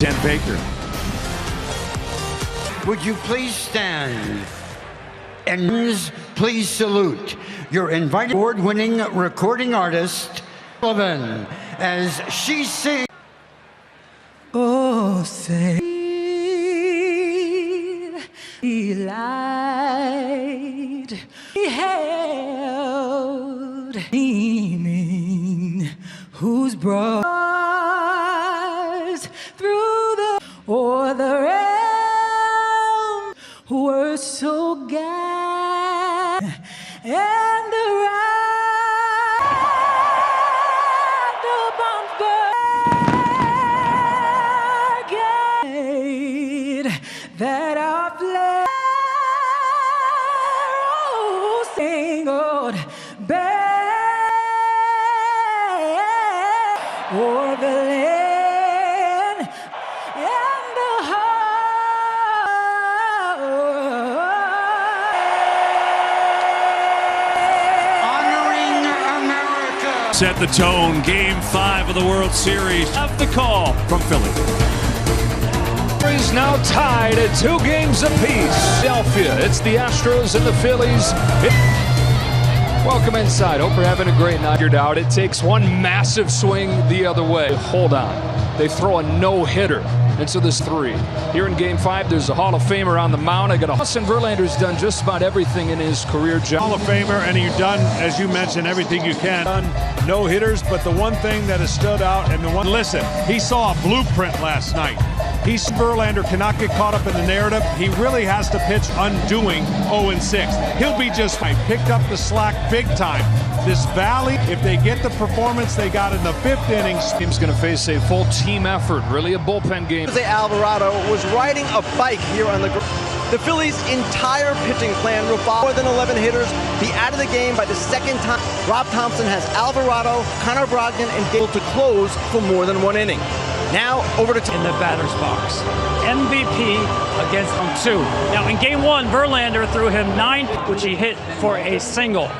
Dan Baker. Would you please stand? And please salute your invited award-winning recording artist, Sullivan, as she sings. Oh, say light beheld gleaming, whose broad through the o'er the realm were so gay, and the ride upon that our flag singled back o'er the land and the heart. Honoring America. Set the tone. Game 5 of the World Series. Have the call from Philly. Is now tied at 2 games apiece. Philadelphia, it's the Astros and the Phillies. Welcome inside. Hope you're having a great night. You're out. It takes one massive swing the other way. Hold on. They throw a no-hitter. And so there's 3. Here in Game 5, there's a Hall of Famer on the mound. Justin Verlander's done just about everything in his career. Hall of Famer, and you've done, as you mentioned, everything you can. No hitters, but the one thing that has stood out, and the one, listen, he saw a blueprint last night. Verlander cannot get caught up in the narrative. He really has to pitch undoing 0-6. He'll be just fine. Picked up the slack big time. This Valley, if they get the performance they got in the 5th inning. Team's going to face a full team effort, really a bullpen game. Jose Alvarado was riding a bike here on the ground. The Phillies' entire pitching plan will follow more than 11 hitters, be out of the game by the 2nd time. Rob Thompson has Alvarado, Connor Brogdon, and Gale to close for more than 1 inning. Now over to in the batter's box. MVP against 2. Now in Game 1, Verlander threw him 9, which he hit for a single.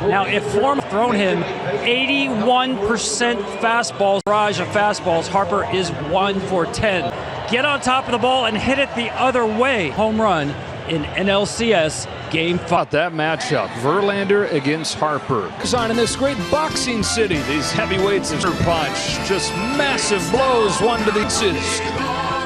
Now if Form thrown him 81% fastballs, barrage of fastballs, Harper is 1 for 10. Get on top of the ball and hit it the other way. Home run in NLCS Game 5. That matchup, Verlander against Harper. On in this great boxing city, these heavyweights of punch, just massive blows, one to the aces.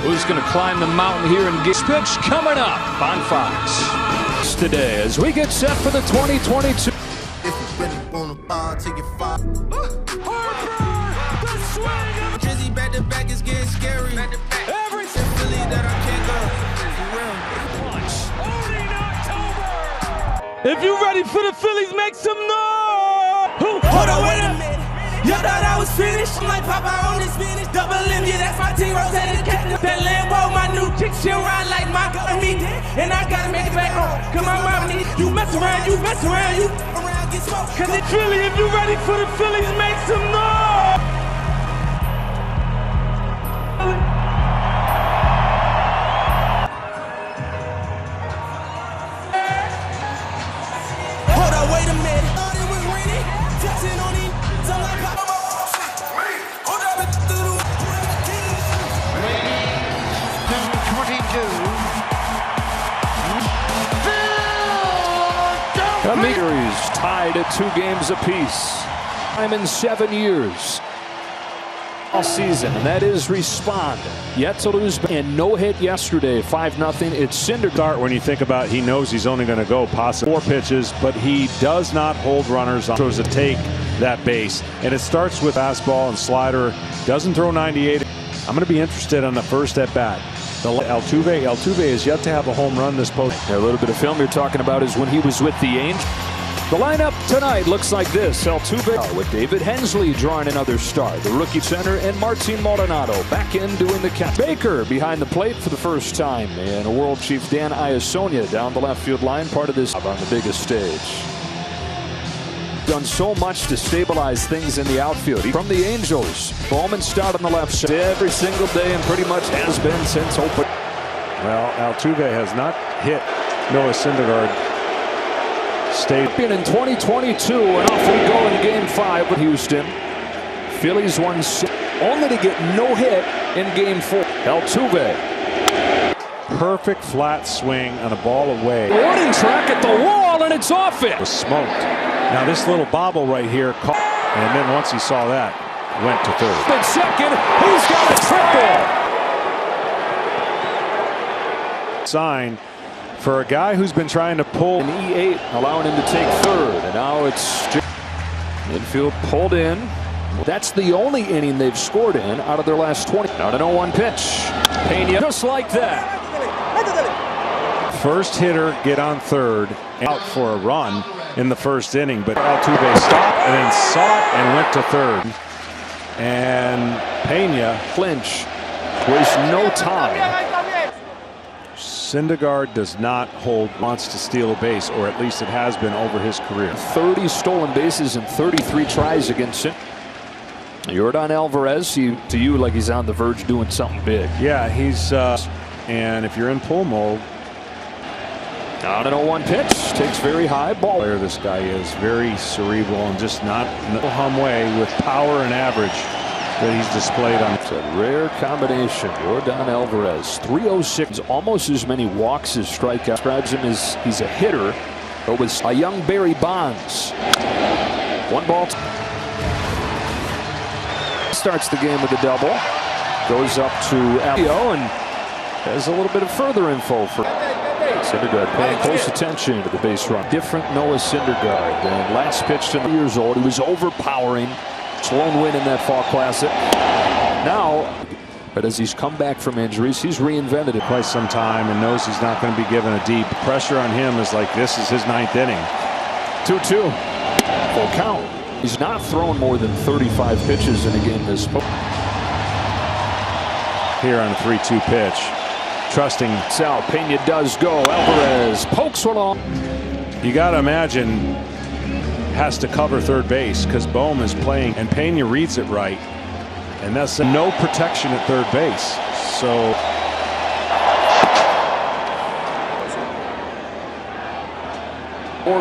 Who's going to climb the mountain here and get pitch coming up on Fox today as we get set for the 2022. Drizzy back to back is getting scary. Everything Philly that I can't go. If you ready for the Phillies, make some noise! Hold on, wait a minute. You thought I was finished? I'm like Papa on this finish. Double M, yeah, that's my team. Rotated captain. That Lambo, my new chick, she ride like my girl me. And I gotta make it back home. Cause my mom needs you mess around, you around, get smoked. Cause it's Philly, if you ready for the Phillies, make some noise! Wait a minute. Thought it was raining. Touching on him. So like Papa. Hold up and through. The Phillies tied at 2 games apiece. I'm in 7 years. All season, and that is respond. Yet to lose and no hit yesterday, 5-0. It's Syndergaard, when you think about it, he knows he's only going to go possibly 4 pitches, but he does not hold runners on to take that base. And it starts with fastball and slider. Doesn't throw 98. I'm going to be interested on the first at bat. Altuve is yet to have a home run this post. A little bit of film you're talking about is when he was with the Angels. The lineup tonight looks like this. Altuve with David Hensley drawing another start. The rookie center and Martin Maldonado back in doing the catch. Baker behind the plate for the first time. And a world chief Dan Iasonia down the left field line. Part of this on the biggest stage. Done so much to stabilize things in the outfield. From the Angels, Bowman start on the left side every single day and pretty much has been since open. Well, Altuve has not hit Noah Syndergaard. Stayed in 2022, and off we go in Game 5 with Houston. Phillies won 6. only to get no hit in Game 4. Altuve. Perfect flat swing on a ball away. Warning track at the wall, and it's off it. Was smoked. Now this little bobble right here, and then once he saw that, went to third. But second, he's got a triple. Sign for a guy who's been trying to pull an E8, allowing him to take third, and now it's infield pulled in. That's the only inning they've scored in out of their last 20. Now an 0-1 pitch. Pena just like that. First hitter get on third and out for a run in the first inning, but Altuve stopped and then saw it and went to third. And Pena clinch, waste no time. Syndergaard does not hold, wants to steal a base, or at least it has been over his career. 30 stolen bases and 33 tries against him. Yordan Alvarez, to you like he's on the verge doing something big. Yeah, he's and if you're in pull mode. On an 0-1 pitch, takes very high ball. This guy is very cerebral and just not no hum way with power and average that he's displayed on. It's a rare combination. Yordan Alvarez, 306, almost as many walks as strikeouts. Describes him as he's a hitter, but was a young Barry Bonds. One ball. Starts the game with a double. Goes up to Alio and has a little bit of further info for Syndergaard, paying close attention to the base run. Different Noah Syndergaard than last pitch to 3 years old. He was overpowering. Sloan win in that Fall Classic. Now, but as he's come back from injuries, he's reinvented it. Quite some time and knows he's not going to be given a deep. Pressure on him is like this is his 9th inning. 2-2. Full count. He's not thrown more than 35 pitches in a game this fall. Here on a 3-2 pitch. Trusting Sal. Pena does go. Alvarez pokes one off. You got to imagine has to cover third base because Bohm is playing and Pena reads it right. And that's no protection at third base. So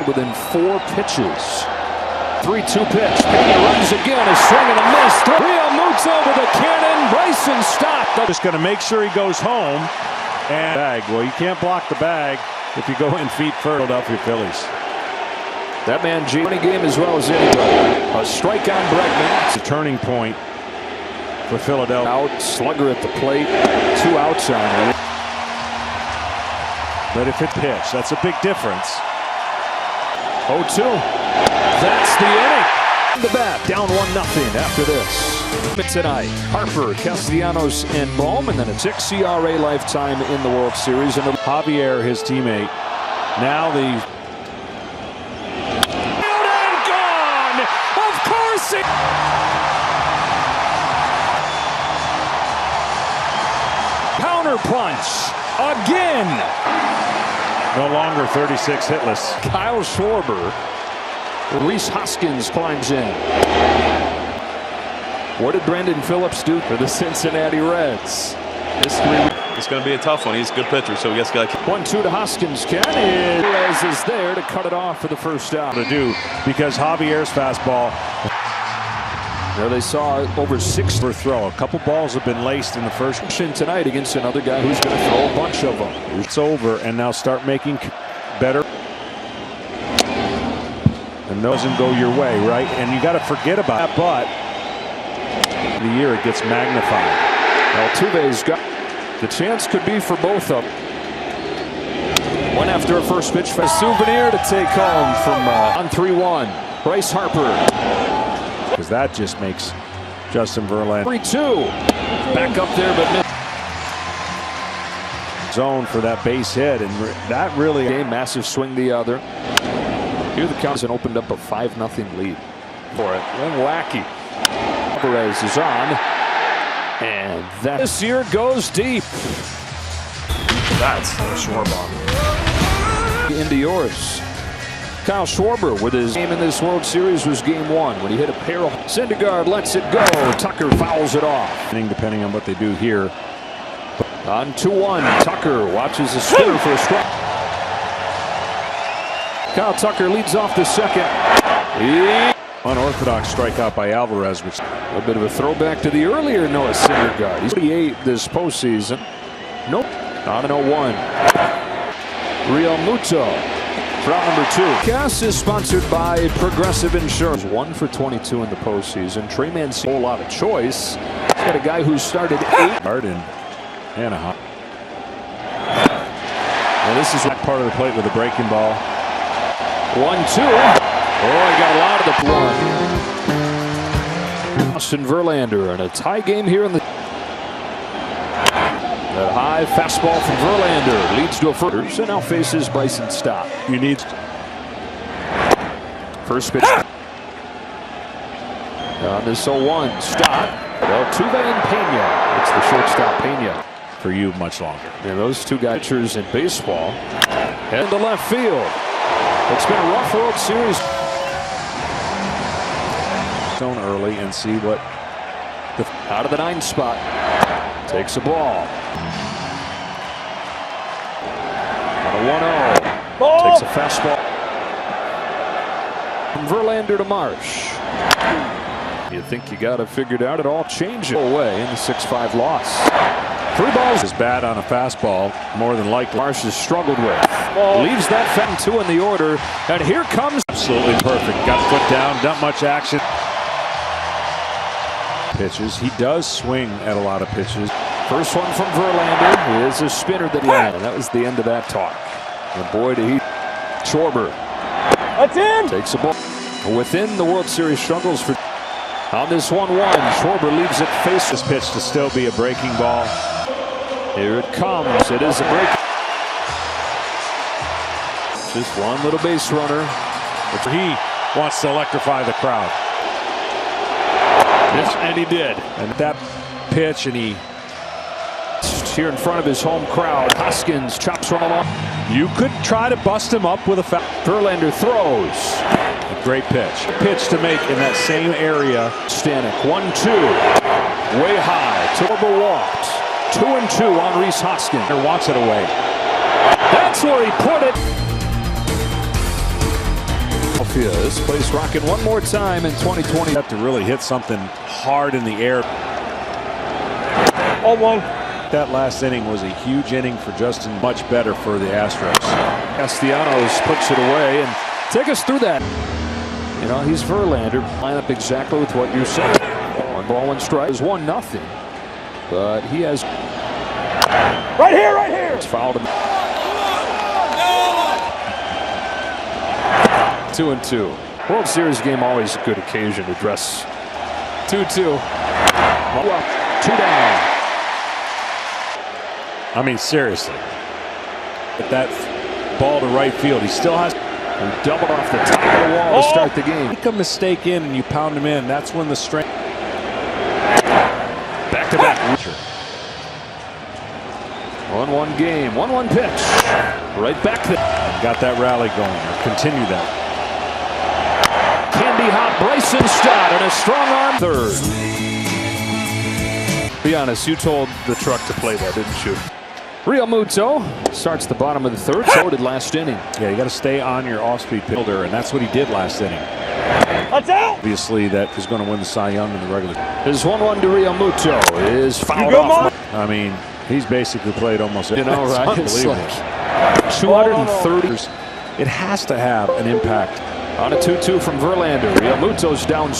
within 4 pitches. 3-2 pitch. Pena runs again. A swing and a miss. Real Muto with a cannon. Bryson stopped. Just going to make sure he goes home. And bag. Well, you can't block the bag if you go in feet first. Philadelphia Phillies. That man G game as well as anybody. A strike on Bregman. It's a turning point for Philadelphia. Out, slugger at the plate. 2 outs on him. But if it pitch, that's a big difference. 0-2. That's the inning. The bat down 1-0 after this. Tonight, Harper, Castellanos, and Bohm, and then a 6 CRA lifetime in the World Series. And Javier, his teammate. Now the and gone. Of course it. Counter punch again. No longer 36 hitless. Kyle Schwarber. Reese Hoskins climbs in. What did Brandon Phillips do for the Cincinnati Reds? It's going to be a tough one. He's a good pitcher, so we just got to 1-2 to Hoskins. Perez is there to cut it off for the first out. To do because Javier's fastball. There they saw over 6 for throw. A couple balls have been laced in the first tonight against another guy who's going to throw a bunch of them. It's over, and now start making better. And doesn't go your way, right? And you got to forget about that, but the year it gets magnified. Altuve's got the chance could be for both of them. One after a first pitch for a souvenir to take home from on 3-1. Bryce Harper. Because that just makes Justin Verlander 3-2. Back up there, but zone for that base hit, and that really game massive swing the other. Here the Cubs opened up a 5-0 lead for it. Then wacky. Alvarez is on, and that this year goes deep. That's a Schwarber. Into yours. Kyle Schwarber with his game in this World Series was game 1 when he hit a pair of Syndergaard lets it go. Tucker fouls it off. Depending on what they do here. On 2-1, Tucker watches the spinner for a strike. Kyle Tucker leads off the second. Unorthodox strikeout by Alvarez, which a bit of a throwback to the earlier Noah Syndergaard. He's 38 this postseason. Nope. On an 0-1. Real Muto. Round number 2. Gas is sponsored by Progressive Insurance. 1 for 22 in the postseason. Trey Mancini, a whole lot of choice. He's got a guy who started 8. in Anaheim. Well, this is part of the plate with a breaking ball. 1-2. Oh, he got a lot of the one. Justin Verlander in a tie game here in the. That high fastball from Verlander leads to a first and now faces Bryson Stott. You need first pitch. On this 0-1, Stott. Altuve and Pena. It's the shortstop Pena. For you much longer. And those two guys pitchers in baseball. Head to left field. It's been a rough World Series. Zone early and see what the out of the 9 spot. Takes a ball. On a 1-0. Takes a fastball. From Verlander to Marsh. You think you got it figured out? It all changed away in the 6-5 loss. 3 balls is bad on a fastball, more than likely. Marsh has struggled with. Leaves that 2 in the order, and here comes. Absolutely perfect. Got foot down, not much action. Pitches. He does swing at a lot of pitches. First one from Verlander is a spinner that landed. That was the end of that talk. And boy, did he. Schwarber. That's in. Takes a ball. Within the World Series struggles for. On this 1-1, Schwarber leaves it face. This pitch to still be a breaking ball. Here it comes. It is a break. Just one little base runner. He wants to electrify the crowd. And he did. And that pitch, and he here in front of his home crowd. Hoskins chops one along. You could try to bust him up with a foul. Verlander throws. A great pitch. Pitch to make in that same area. Stanek 1-2. Way high. Torba walked. 2-2 on Rhys Hoskins. He wants it away. That's where he put it. This place rocking one more time in 2020. Have to really hit something hard in the air. 0-1. That last inning was a huge inning for Justin. Much better for the Astros. Castellanos puts it away and take us through that. You know, he's Verlander. Line up exactly with what you said. 1 ball, 1 strike is 1-0. But he has. Right here. It's fouled him. 2-2. World Series game always a good occasion to dress. 2-2. 2 down. I mean, seriously. But that ball to right field, he still has. He doubled off the top of the wall to start the game. Make a mistake in and you pound him in. That's when the strength. Back to back. 1-1 game. 1-1 pitch. Right back to. Got that rally going. Continue that. Candy hot Bryson Stott and a strong arm third. Be honest, you told the truck to play that, didn't you? Real Muto starts the bottom of the 3rd. So did last inning. Yeah, you got to stay on your off-speed fielder, and that's what he did last inning. That's out. Obviously, that is going to win the Cy Young in the regular. His 1-1 to Real Muto is fouled off. I mean, he's basically played almost. You know, right? It's like 230. It has to have an impact. On a 2-2 from Verlander. Real Muto's down.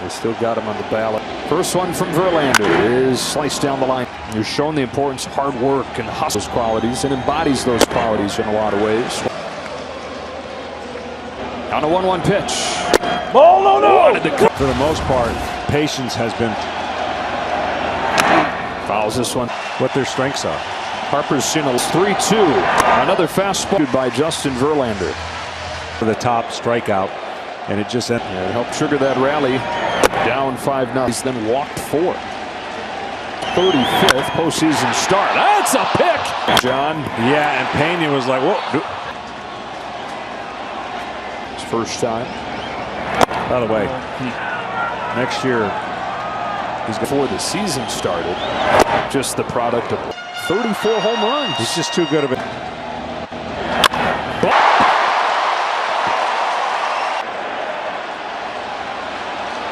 They still got him on the ballot. First one from Verlander is sliced down the line. You're showing the importance of hard work and hustle qualities and embodies those qualities in a lot of ways. On a 1-1 pitch. Ball, no. For the most part, patience has been. Fouls this one. What their strengths are. Harper's Signals 3-2. Another fastball by Justin Verlander. For the top strikeout, and it just it helped trigger that rally. Down 5-0. He's then walked 4. 35th postseason start. That's a pick, John. Yeah, and Pena was like, "Whoa!" His first time. By the way, next year he's before the season started. Just the product of 34 home runs. He's just too good of it.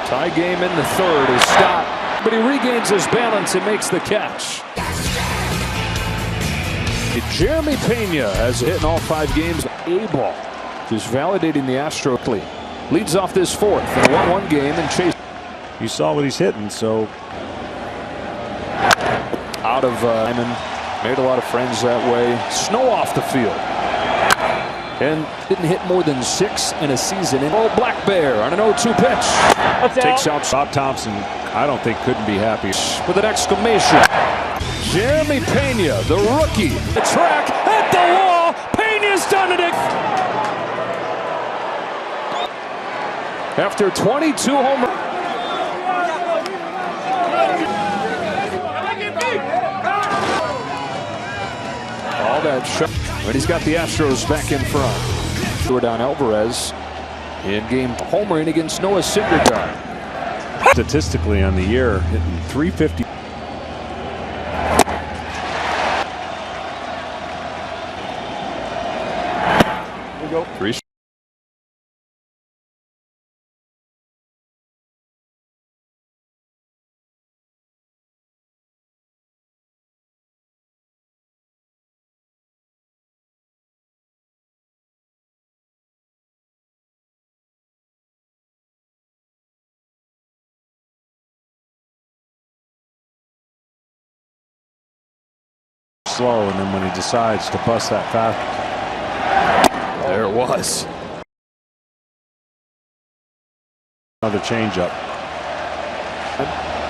Tie game in the third is stopped, but he regains his balance and makes the catch. Jeremy Pena has hit in all 5 games. A-ball, just validating the Astros. Leads off this fourth in a 1-1 game and chase. You saw what he's hitting, so out of Hyman. Made a lot of friends that way. Snow off the field. And didn't hit more than 6 in a season. And old Black Bear on an 0-2 pitch. Takes out Rob Thompson. I don't think couldn't be happy with an exclamation. Jeremy Pena, the rookie. The track at the wall. Pena's done it. After 22 home runs. All that shot. But he's got the Astros back in front. Jordan Alvarez in game homering against Noah Syndergaard. Statistically on the year, hitting .350. Here we go. 3. Slow, and then when he decides to bust that fast, there it was. Another changeup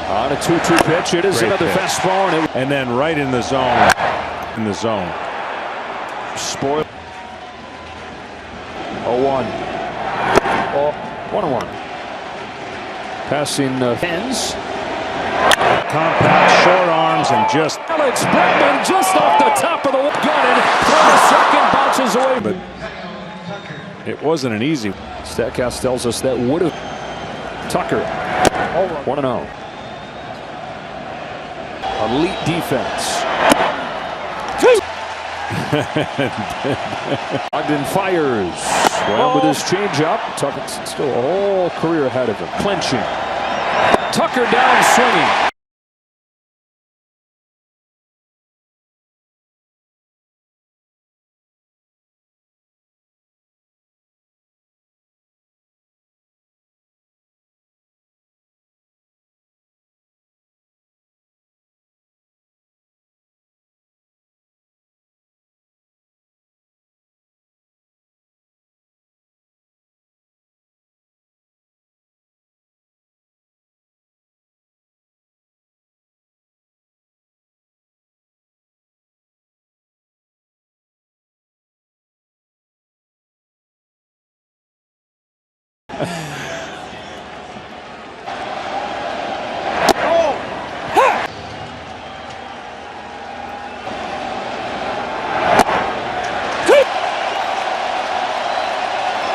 on a 2-2 pitch. It is Great another pitch. fastball, and then right in the zone. In the zone. Spoiled. 0-1. 1-1. Passing Hens. Compact, short arms, and just Alex Bregman just off the top of the gunning. For the second, bounces away. But it wasn't an easy. Statcast tells us that would have. Tucker. 1-0. Elite defense. Ogden fires. Well, with his changeup, Tucker still a whole career ahead of him. Clinching. Tucker down swinging.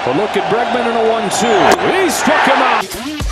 A look at Bregman in a 1-2. He struck him out.